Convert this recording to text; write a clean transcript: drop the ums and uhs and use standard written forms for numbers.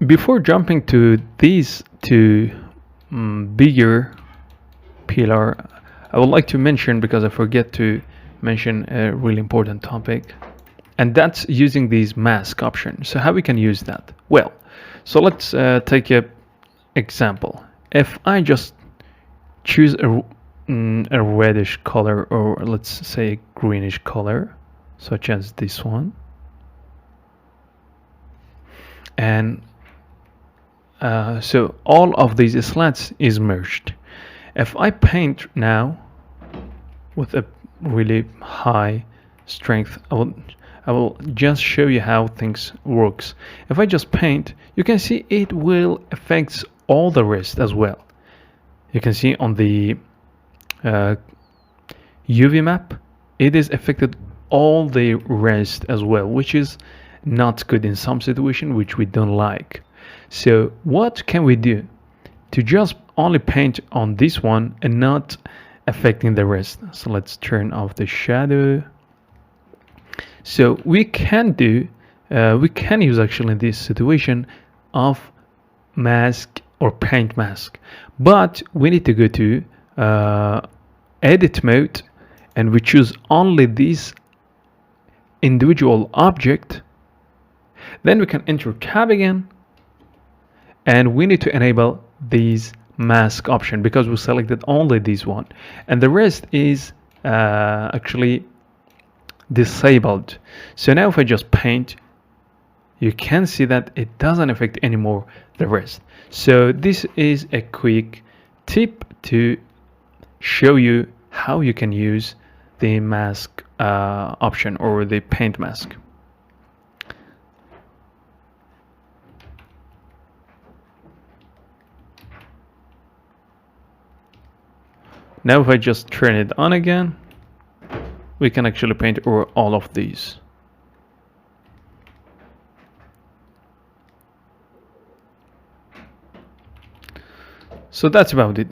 before jumping to these two bigger pillar, I would like to mention, because I forget to mention a really important topic, and that's using these mask options. So how we can use that? Well, so let's take a example. If I just choose a reddish color, or let's say a greenish color, such as this one, and so all of these slats is merged. If I paint now with a really high strength, I will just show you how things works. If I just paint, you can see it will affect all the rest as well. You can see on the UV map, it is affected all the rest as well, which is not good in some situation, which we don't like. So what can we do to just only paint on this one and not affecting the rest? So let's turn off the shadow. So we can use actually this situation of mask or paint mask, but we need to go to edit mode, and we choose only this individual object. Then we can enter tab again, and we need to enable these mask option because we selected only this one, and the rest is actually disabled. So now if I just paint, you can see that it doesn't affect anymore the rest. So this is a quick tip to show you how you can use the mask option or the paint mask. Now if I just turn it on again, we can actually paint over all of these. So that's about it.